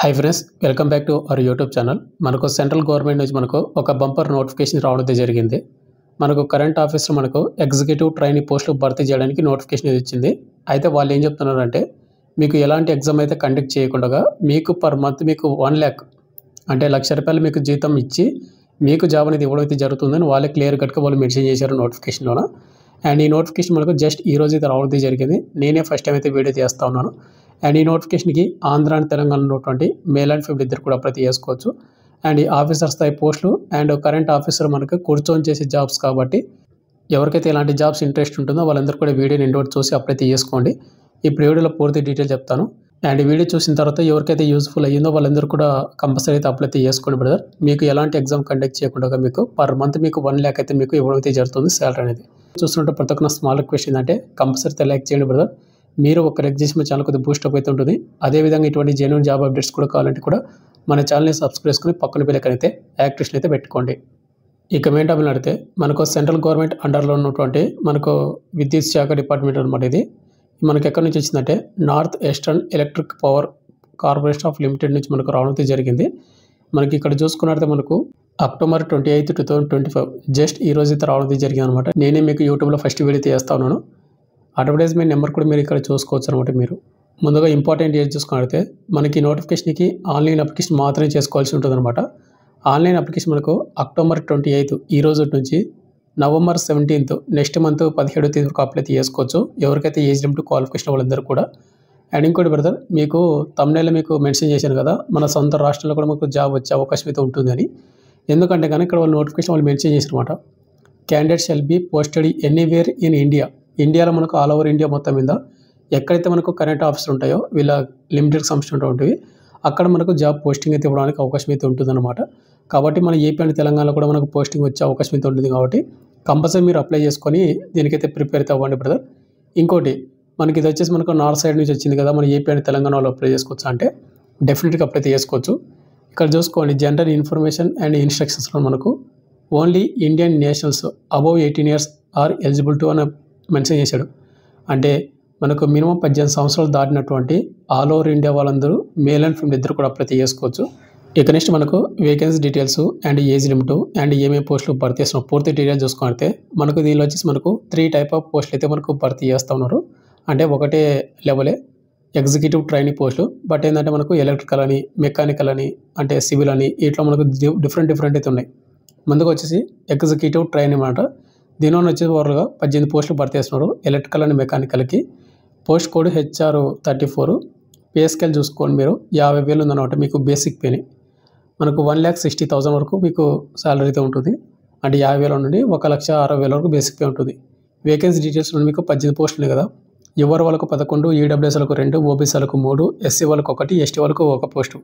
Hi friends, welcome back to our YouTube channel. మనకు central government నుంచి మనకు ఒక బంపర్ నోటిఫికేషన్ రావడం జరిగింది. మనకు కరెంట్ ఆఫీసర్ మనకు ఎగ్జిక్యూటివ్ ట్రైనీ పోస్టులు భర్తీ చేయడానికి నోటిఫికేషన్ ఇచ్చింది. అయితే వాళ్ళు ఏం చెప్తున్నారంటే మీకు ఎలాంటి ఎగ్జామ్ అయితే కండక్ట్ చేయకుండా మీకు పర్ మంత్ మీకు 1 lakh అంటే ₹1,00,000 మీకు జీతం ఇచ్చి మీకు జాబ్ అనేది ఇవ్వడం అయితే జరుగుతుందని వాళ్ళే క్లియర్ కట్గా వాళ్ళు మెన్షన్ చేశారు నోటిఫికేషన్లోన. అండ్ ఈ నోటిఫికేషన్ మనకు జస్ట్ ఈ రోజు అయితే రావడం జరిగింది. నేనే ఫస్ట్ టైం అయితే వీడియో చేస్తూ ఉన్నాను. అండ్ ఈ నోటిఫికేషన్కి ఆంధ్ర అండ్ తెలంగాణ ఉన్నటువంటి మేల్ అండ్ ఫీమేల్ ఇద్దరు కూడా అప్లై చేసుకోవచ్చు. అండ్ ఈ ఆఫీసర్ స్థాయి పోస్టులు అండ్ కరెంట్ ఆఫీసర్ మనకు కూర్చొని చేసే జాబ్స్ కాబట్టి ఎవరికైతే ఇలాంటి జాబ్స్ ఇంట్రెస్ట్ ఉంటుందో వాళ్ళందరూ కూడా వీడియోని ఎండ్ వరకు చూసి అప్లై చేసుకోండి. ఇప్పుడు వీడియోలో పూర్తి డీటెయిల్ చెప్తాను. అండ్ వీడియో చూసిన తర్వాత ఎవరికైతే యూస్ఫుల్ అయ్యిందో వాళ్ళందరూ కూడా కంపల్సరీ అయితే అప్లై చేసుకోండి బ్రదర్. మీకు ఎలాంటి ఎగ్జామ్ కండక్ట్ చేయకుండా మీకు పర్ మంత్ మీకు 1 lakh అయితే మీకు ఇవ్వడం అయితే జరుగుతుంది శాలరీ అనేది. చూస్తుంటే ప్రతి ఒక్క స్మాల్ రిక్వెస్ట్ ఏంటంటే కంపల్సరీ లైక్ చేయండి బ్రదర్. మీరు ఒక లైక్ చేసి మన ఛానల్ కొద్దిగా బూస్టప్ అయితే ఉంటుంది. అదేవిధంగా ఇటువంటి జెన్యూన్ జాబ్ అప్డేట్స్ కూడా కావాలంటే కూడా మన ఛానల్ని సబ్స్క్రైబ్ చేసుకుని పక్కన బెల్ ఐకాన్ అయితే యాక్టివేషన్ అయితే పెట్టుకోండి. ఇక మెయిన్ టాపిక్ అడిగితే మనకు సెంట్రల్ గవర్నమెంట్ అండర్లో ఉన్నటువంటి మనకు విద్యుత్ శాఖ డిపార్ట్మెంట్ అనమాట. ఇది మనకి ఎక్కడి నుంచి వచ్చిందంటే north eastern electric power corporation of limited నుంచి మనకు రావడం జరిగింది. మనకి ఇక్కడ చూసుకున్నట్లయితే మనకు October 28, 2025 జస్ట్ ఈ రోజు అయితే రావడం జరిగింది అనమాట. నేనే మీకు యూట్యూబ్లో ఫస్ట్ వీడియో చేస్తా ఉన్నాను. అడ్వర్టైజ్మెంట్ నెంబర్ కూడా మీరు ఇక్కడ చూసుకోవచ్చు అనమాట. మీరు ముందుగా ఇంపార్టెంట్ ఏం చూసుకున్నట్లయితే మనకి నోటిఫికేషన్కి ఆన్లైన్ అప్లికేషన్ మాత్రమే చేసుకోవాల్సి ఉంటుంది అనమాట. ఆన్లైన్ అప్లికేషన్ మనకు October 28 ఈ రోజు నుంచి November 17 నెక్స్ట్ మంత్ 17వ తేదీ వరకు అప్లై చేసుకోవచ్చు. ఎవరికైతే ఏజ్ లిమిట్ క్వాలిఫికేషన్ వాళ్ళందరూ కూడా. అండ్ ఇంకోటి బ్రదర్, మీకు తమ్నైల్లో మీకు మెన్షన్ చేశాను కదా మన సొంత రాష్ట్రంలో కూడా మీకు జాబ్ వచ్చే అవకాశం అయితే ఉంటుందని. ఎందుకంటే కానీ ఇక్కడ వాళ్ళు నోటిఫికేషన్ వాళ్ళు మెన్షన్ చేశారన్నమాట. Candidate shall be posted anywhere in India. ఇండియాలో మనకు ఆల్ ఓవర్ ఇండియా మొత్తం మీద ఎక్కడైతే మనకు కరెంట్ ఆఫీసర్ ఉంటాయో వీళ్ళ లిమిటెడ్ సంస్థ అక్కడ మనకు జాబ్ పోస్టింగ్ అయితే ఇవ్వడానికి అవకాశం అయితే ఉంటుందన్నమాట. కాబట్టి మన ఏపీ అండ్ తెలంగాణలో కూడా మనకు పోస్టింగ్ వచ్చే అవకాశం అయితే ఉంటుంది. కాబట్టి కంపల్సరీ మీరు అప్లై చేసుకొని దీనికైతే ప్రిపేర్ అయితే అవ్వండి బ్రదర్. ఇంకోటి మనకి ఇది వచ్చేసి మనకు నార్త్ సైడ్ నుంచి వచ్చింది కదా, మన ఏపీ అండ్ తెలంగాణ వాళ్ళు అప్లై చేసుకోవచ్చు అంటే డెఫినెట్గా అప్లై చేసుకోవచ్చు. ఇక్కడ చూసుకోండి, జనరల్ ఇన్ఫర్మేషన్ అండ్ ఇన్స్ట్రక్షన్స్లో మనకు only Indian nationals above 18 years are eligible to అని మెన్షన్ చేశాడు. అంటే మనకు మినిమం 18 సంవత్సరాలు దాటినటువంటి ఆల్ ఓవర్ ఇండియా వాళ్ళందరూ మేల్ అండ్ ఫీమేల్ ఇద్దరు కూడా అప్లై చేసుకోవచ్చు. ఇక నెక్స్ట్ మనకు vacancy details and age limit and ఏమేమి పోస్టులు భర్తీ చేస్తున్నాం పూర్తి డీటెయిల్స్ చూసుకుంటే మనకు దీనిలో వచ్చేసి మనకు 3 type ఆఫ్ పోస్టులు అయితే మనకు భర్తీ చేస్తూ ఉన్నారు. అంటే ఒకటే లెవెలే ఎగ్జిక్యూటివ్ ట్రైనీ పోస్టులు. బట్ ఏంటంటే మనకు ఎలక్ట్రికల్ అని, మెకానికల్ అని, అంటే సివిల్ అని ఇట్లా మనకు డిఫరెంట్ అయితే ఉన్నాయి. ముందుగా వచ్చేసి ఎగ్జిక్యూటివ్ ట్రైన్ అనమాట. దీనిలో వచ్చేసి ఓవర్గా 18 పోస్టులు భర్తీ చేస్తున్నారు ఎలక్ట్రికల్ అండ్ మెకానికల్కి. Post code HR34. Pay scale చూసుకోండి మీరు 50,000 ఉందన్నమాట మీకు బేసిక్ పేని. మనకు 1,60,000 వరకు మీకు శాలరీ అయితే ఉంటుంది. అంటే 50,000 నుండి 1,60,000 వరకు బేసిక్ పే ఉంటుంది. వేకెన్సీ డీటెయిల్స్ మీకు 18 పోస్టులు ఉన్నాయి కదా. ఎవరు వాళ్ళకు 11, EWS వాళ్ళకు 2, OBC వాళ్ళకు 3, SC వాళ్ళకు 1, ST వాళ్ళకు 1 పోస్టు.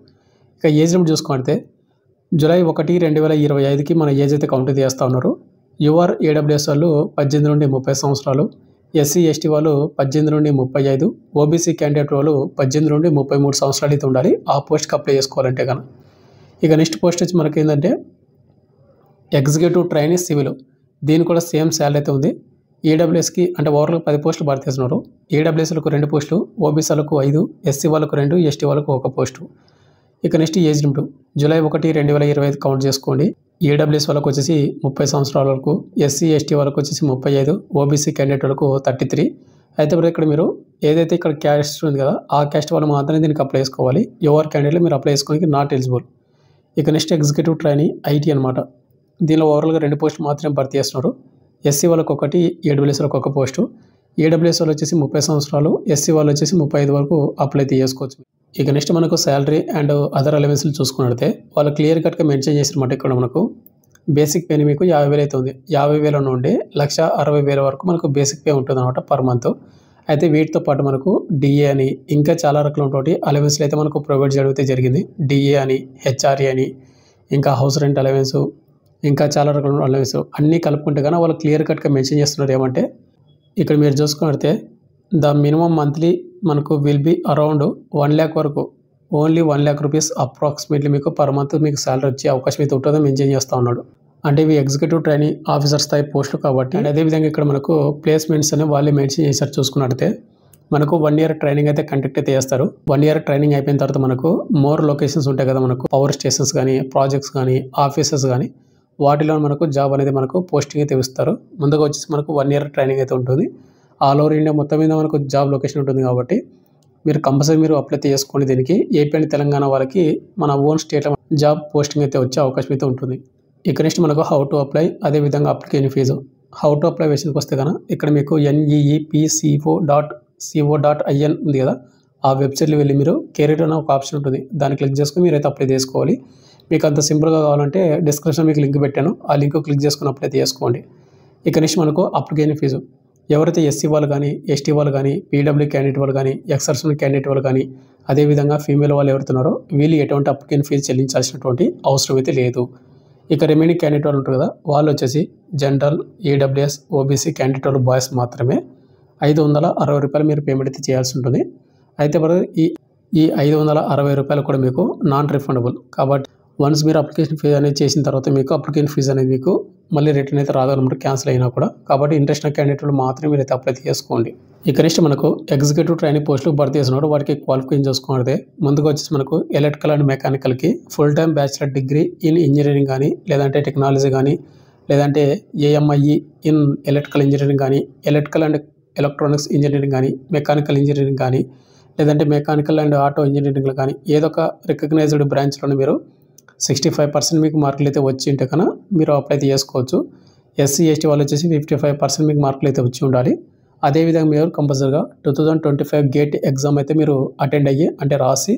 ఇక ఏజ్ లిమిట్ చూసుకుంటే July 1, 2025కి మన ఏజ్ అయితే కౌంట్ చేస్తూ ఉన్నారు. యువర్ EWS వాళ్ళు 18 నుండి 30 సంవత్సరాలు, SC ST వాళ్ళు 18 నుండి 35, OBC క్యాండిడేట్ వాళ్ళు 18 నుండి 33 సంవత్సరాలు అయితే ఉండాలి ఆ పోస్ట్కి అప్లై చేసుకోవాలంటే కనుక. ఇక నెక్స్ట్ పోస్ట్ వచ్చి మనకి ఏంటంటే ఎగ్జిక్యూటివ్ ట్రైనీ సివిల్. దీని కూడా సేమ్ శాలరీ అయితే ఉంది. EWSకి అంటే ఓవర్గా 10 పోస్టులు భర్తీ చేస్తున్నారు. EWS వాళ్ళకు 2 పోస్టులు, OBC వాళ్ళకు 5, SC వాళ్ళకు 2, ST వాళ్ళకు 1 పోస్టు. ఇక next age limit July 1, 2025 count చేసుకోండి. EWS వాళ్ళకు వచ్చేసి 30 సంవత్సరాల వరకు, SC ST వాళ్ళకు వచ్చేసి 35, OBC క్యాండిడేట్ వాళ్ళకు 33. అయితే ఇక్కడ మీరు ఏదైతే ఇక్కడ క్యాస్ట్ ఉంది కదా ఆ క్యాస్ట్ వాళ్ళు మాత్రమే దీనికి అప్లై చేసుకోవాలి. ఎవర్ క్యాండిడేట్లు మీరు అప్లై చేసుకోవడానికి నాట్ ఎలిజిబుల్. ఇక నెక్స్ట్ ఎగ్జిక్యూటివ్ ట్రైనీ IT అనమాట. దీనిలో ఓవరాల్గా 2 పోస్టులు మాత్రమే భర్తీ చేస్తున్నారు. SC వాళ్ళకు 1, EWS వాళ్ళకు 1 పోస్టు. EWS వాళ్ళు వచ్చేసి 30 సంవత్సరాలు, SC వాళ్ళు వచ్చేసి 35 వరకు అప్లై చేసుకోవచ్చు. ఇక నెక్స్ట్ మనకు శాలరీ అండ్ అదర్ అలవెన్స్లు చూసుకున్నట్లయితే వాళ్ళు క్లియర్ కట్గా మెన్షన్ చేసినమాట. ఇక్కడ మనకు బేసిక్ పే మీకు 50,000 అయితే ఉంది. 50,000 నుండి 1,60,000 వరకు మనకు బేసిక్ పే ఉంటుంది అనమాట పర్ మంత్. అయితే వీటితో పాటు మనకు DA అని ఇంకా చాలా రకాలైనటువంటి అలవెన్స్లు అయితే మనకు ప్రొవైడ్ చేయడం అయితే జరిగింది. DA అని, HRA అని, ఇంకా హౌస్ రెంట్ అలవెన్స్, ఇంకా చాలా రకాల అలవెన్స్ అన్నీ కలుపుకుంటే కానీ వాళ్ళు క్లియర్ కట్గా మెన్షన్ చేస్తున్నారు. ఏమంటే ఇక్కడ మీరు చూసుకుంటే ద మినిమం మంత్లీ మనకు విల్ బి అరౌండ్ 1 lakh వరకు, ఓన్లీ 1 lakh rupees అప్రాక్సిమేట్లీ మీకు పర్ మంత్ మీకు శాలరీ వచ్చే అవకాశం అయితే ఉంటుందో మెన్షన్ చేస్తూ ఉన్నాడు. అంటే ఇవి ఎగ్జిక్యూటివ్ ట్రైనీ ఆఫీసర్ స్థాయి పోస్టులు కాబట్టి. అదేవిధంగా ఇక్కడ మనకు ప్లేస్మెంట్స్ అని వాళ్ళే మెన్షన్ చేశారు. చూసుకున్నట్లయితే మనకు 1 ఇయర్ ట్రైనింగ్ అయితే కండక్ట్ అయితే చేస్తారు. 1 ఇయర్ ట్రైనింగ్ అయిపోయిన తర్వాత మనకు మోర్ లొకేషన్స్ ఉంటాయి కదా, మనకు పవర్ స్టేషన్స్ కానీ, ప్రాజెక్ట్స్ కానీ, ఆఫీసెస్ కానీ, వాటిలో మనకు జాబ్ అనేది మనకు పోస్టింగ్ అయితే ఇస్తారు. ముందుగా వచ్చేసి మనకు 1 ఇయర్ ట్రైనింగ్ అయితే ఉంటుంది. ఆల్ ఓవర్ ఇండియా మొత్తం మీద మనకు జాబ్ లొకేషన్ ఉంటుంది కాబట్టి మీరు కంపల్సరీ మీరు అప్లై చేసుకోండి. దీనికి ఏపీ అండ్ తెలంగాణ వాళ్ళకి మన ఓన్ స్టేట్లో జాబ్ పోస్టింగ్ అయితే వచ్చే అవకాశం అయితే ఉంటుంది. ఇక నెక్స్ట్ మనకు హౌ టు అప్లై, అదేవిధంగా application fee. How to apply విషయానికి వస్తే కనుక ఇక్కడ మీకు neepco.co.in ఉంది కదా, ఆ వెబ్సైట్లో వెళ్ళి మీరు కెరీర్ అనే ఒక ఆప్షన్ ఉంటుంది, దాన్ని క్లిక్ చేసుకుని మీరైతే అప్లై చేసుకోవాలి. మీకు అంత సింపుల్గా కావాలంటే డిస్క్రిప్షన్ మీకు లింక్ పెట్టాను, ఆ లింక్ క్లిక్ చేసుకుని అప్లై చేసుకోండి. ఇక నెక్స్ట్ మనకు అప్లికేషన్ ఫీజు. ఎవరైతే ఎస్సీ వాళ్ళు కానీ, ఎస్టీ వాళ్ళు కానీ, పీడబ్ల్యూ క్యాండిడేట్ వాళ్ళు కానీ, ఎక్సర్సన్ క్యాండిడేట్ వాళ్ళు కానీ, అదేవిధంగా ఫీమేల్ వాళ్ళు ఎవరుతున్నారో వీళ్ళు ఎటువంటి అప్లికేషన్ ఫీజు చెల్లించాల్సినటువంటి అవసరం అయితే లేదు. ఇక రిమైనింగ్ క్యాండిడేట్ వాళ్ళు ఉంటారు కదా, వాళ్ళు వచ్చేసి జనరల్, ఈడబ్ల్యూఎస్, ఓబీసీ క్యాండిడేట్ వాళ్ళు బాయ్స్ మాత్రమే 560 రూపాయలు మీరు పేమెంట్ అయితే చేయాల్సి ఉంటుంది. అయితే ఈ 560 రూపాయలు కూడా మీకు నాన్ రిఫండబుల్ కాబట్టి వన్స్ మీరు అప్లికేషన్ ఫీజు అనేది చేసిన తర్వాత మీకు అప్లికేషన్ ఫీజు అనేది మీకు మళ్ళీ రిటర్న్ అయితే రాదన్నమాట, క్యాన్సిల్ అయినా కూడా. కాబట్టి ఇంట్రెస్ట్ ఉన్న క్యాండిడేట్లు మాత్రమే మీరు అయితే అప్లై చేసుకోండి. ఇక నెక్స్ట్ మనకు ఎగ్జిక్యూటివ్ ట్రైనింగ్ పోస్టులు భర్తీ చేసినప్పుడు వాటికి క్వాలిఫికేషన్ చూసుకుంటే ముందుగా వచ్చేసి మనకు ఎలక్ట్రికల్ అండ్ మెకానికల్కి full time bachelor degree in engineering కానీ, లేదంటే టెక్నాలజీ కానీ, లేదంటే ఏఎంఐఈ ఇన్ ఎలక్ట్రికల్ ఇంజనీరింగ్ కానీ, ఎలక్ట్రికల్ అండ్ ఎలక్ట్రానిక్స్ ఇంజనీరింగ్ కానీ, మెకానికల్ ఇంజనీరింగ్ కానీ, లేదంటే మెకానికల్ అండ్ ఆటో ఇంజనీరింగ్లో కానీ ఏదో ఒక రికగ్నైజ్డ్ బ్రాంచ్లోనే మీరు 65% మీకు మార్కులు అయితే వచ్చి ఉంటే కన్నా మీరు అప్లై అయితే చేసుకోవచ్చు. ఎస్సీ ఎస్టీ వాళ్ళు వచ్చేసి 55% మీకు మార్కులు అయితే వచ్చి ఉండాలి. అదేవిధంగా మీరు కంపల్సరీగా 2025 గేట్ ఎగ్జామ్ అయితే మీరు అటెండ్ అయ్యి అంటే రాసి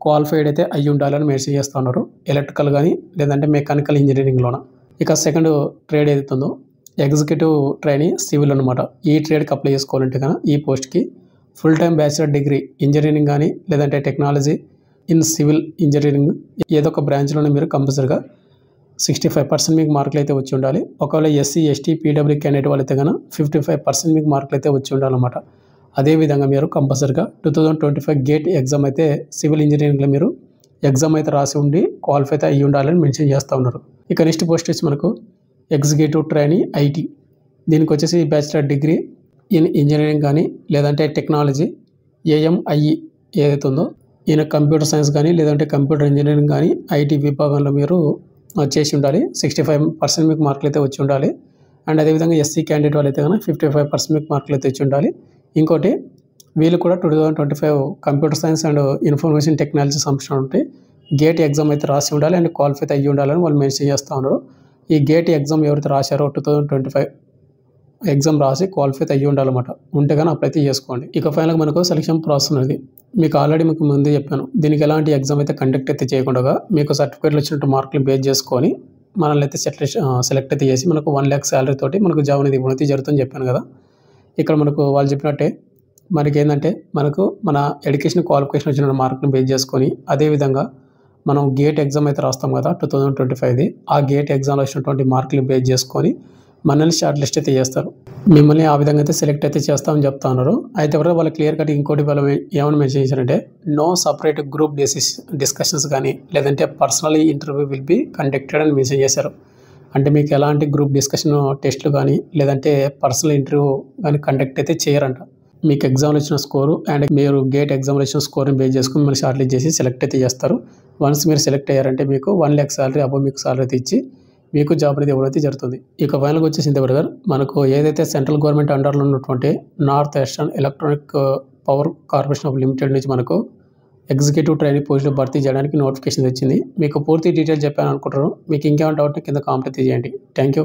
క్వాలిఫైడ్ అయితే అయ్యి ఉండాలని మెన్షన్ చేస్తూ ఉన్నారు, ఎలక్ట్రికల్ కానీ లేదంటే మెకానికల్ ఇంజనీరింగ్లోన. ఇక సెకండ్ ట్రేడ్ ఏదైతుందో ఎగ్జిక్యూటివ్ ట్రైనీ సివిల్ అనమాట. ఈ ట్రేడ్కి అప్లై చేసుకోవాలంటే కన్నా ఈ పోస్ట్కి full time bachelor degree engineering కానీ, లేదంటే టెక్నాలజీ ఇన్ సివిల్ ఇంజనీరింగ్ ఏదో ఒక బ్రాంచ్లోనే మీరు కంపల్సరీగా 65% మీకు మార్కులు అయితే వచ్చి ఉండాలి. ఒకవేళ ఎస్సీ ఎస్టీ పీడబ్ల్యూ క్యాండిడేట్ వాళ్ళైతే కన్నా 55% మీకు మార్కులు అయితే వచ్చి ఉండాలన్నమాట. అదేవిధంగా మీరు కంపల్సరీగా 2025 గేట్ ఎగ్జామ్ అయితే సివిల్ ఇంజనీరింగ్లో మీరు ఎగ్జామ్ అయితే రాసి ఉండి క్వాలిఫై అయితే అయ్యి ఉండాలని మెన్షన్ చేస్తూ ఉన్నారు. ఇక నెక్స్ట్ పోస్ట్ వచ్చి మనకు ఎగ్జిక్యూటివ్ ట్రైనీ ఐటీ. దీనికి వచ్చేసి బ్యాచిలర్ డిగ్రీ ఇన్ ఇంజనీరింగ్ కానీ, లేదంటే టెక్నాలజీ ఏఎంఐఈ ఏదైతే ఉందో ఈయన కంప్యూటర్ సైన్స్ కానీ, లేదంటే కంప్యూటర్ ఇంజనీరింగ్ కానీ ఐటీ విభాగంలో మీరు చేసి ఉండాలి. 65% మీకు మార్కులు అయితే వచ్చి ఉండాలి. అండ్ అదేవిధంగా ఎస్సీ క్యాండిడేట్ వాళ్ళు అయితే కనుక 55% మీకు మార్కులు అయితే వచ్చి ఉండాలి. ఇంకోటి వీళ్ళు కూడా 2025 computer science and information technology సంస్థ ఉంటే గేట్ ఎగ్జామ్ అయితే రాసి ఉండాలి అండ్ క్వాలిఫై అయితే అయ్యి ఉండాలని వాళ్ళు మెన్షన్ చేస్తూ ఉన్నారు. ఈ గేట్ ఎగ్జామ్ ఎవరైతే రాశారో 2025 ఎగ్జామ్ రాసి క్వాలిఫై అయ్యి ఉండాలన్నమాట. ఉంటే కానీ అప్లై అయితే చేసుకోండి. ఇక ఫైనల్గా మనకు సెలక్షన్ ప్రాసెస్ అనేది మీకు ఆల్రెడీ మీకు ముందే చెప్పాను. దీనికి ఎలాంటి ఎగ్జామ్ అయితే కండక్ట్ అయితే చేయకుండా మీకు సర్టిఫికేట్లు వచ్చినట్టు మార్కులు బేస్ చేసుకొని మనల్ని అయితే సెలెక్ట్ అయితే చేసి మనకు 1 lakh శాలరీ తోటి మనకు జాబ్ అనేది ఇవ్వడం జరుగుతుందని చెప్పాను కదా. ఇక్కడ మనకు వాళ్ళు చెప్పినట్టే మనకి ఏంటంటే మనకు మన ఎడ్యుకేషన్ క్వాలిఫికేషన్ వచ్చిన మార్కుని బేస్ చేసుకొని, అదేవిధంగా మనం గేట్ ఎగ్జామ్ అయితే రాస్తాం కదా 2025ది, ఆ గేట్ ఎగ్జామ్లో వచ్చినటువంటి మార్కులు బేస్ చేసుకొని మనల్ని షార్ట్ లిస్ట్ అయితే చేస్తారు. మిమ్మల్ని ఆ విధంగా అయితే సెలెక్ట్ అయితే చేస్తామని చెప్తా ఉన్నారు. అయితే ఎవరైనా వాళ్ళు క్లియర్ కట్ ఇంకోటి వాళ్ళు ఏమైనా మెన్షన్ చేశారంటే నో సపరేట్ గ్రూప్ డిస్కషన్స్ కానీ, లేదంటే personally interview will be conducted అని మెన్షన్ చేశారు. అంటే మీకు ఎలాంటి గ్రూప్ డిస్కషన్ టెస్ట్లు కానీ, లేదంటే పర్సనల్ ఇంటర్వ్యూ కానీ కండక్ట్ అయితే చేయరంట. మీకు ఎగ్జామ్లో వచ్చిన స్కోరు అండ్ మీరు గేట్ ఎగ్జామ్లో వచ్చిన స్కోర్ని బేస్ చేసుకుని మిమ్మల్ని షార్ట్ లిస్ట్ చేసి సెలెక్ట్ అయితే చేస్తారు. వన్స్ మీరు సెలెక్ట్ అయ్యారంటే మీకు 1 lakh శాలరీ అబో మీకు శాలరీ అయితే ఇచ్చి మీకు జాబ్ అనేది ఇవ్వడం అయితే జరుగుతుంది. ఇక ఫైనల్గా వచ్చేసింది బ్రదర్, మనకు ఏదైతే సెంట్రల్ గవర్నమెంట్ అండర్లో ఉన్నటువంటి north eastern electronic power corporation of limited నుంచి మనకు ఎగ్జిక్యూటివ్ ట్రైనింగ్ పోస్టులు భర్తీ చేయడానికి నోటిఫికేషన్ వచ్చింది. మీకు పూర్తి డీటెయిల్స్ చెప్పాను అనుకుంటున్నాను. మీకు ఇంకేమైనా డౌట్ కింద కామెంట్ అయితే చేయండి. Thank you.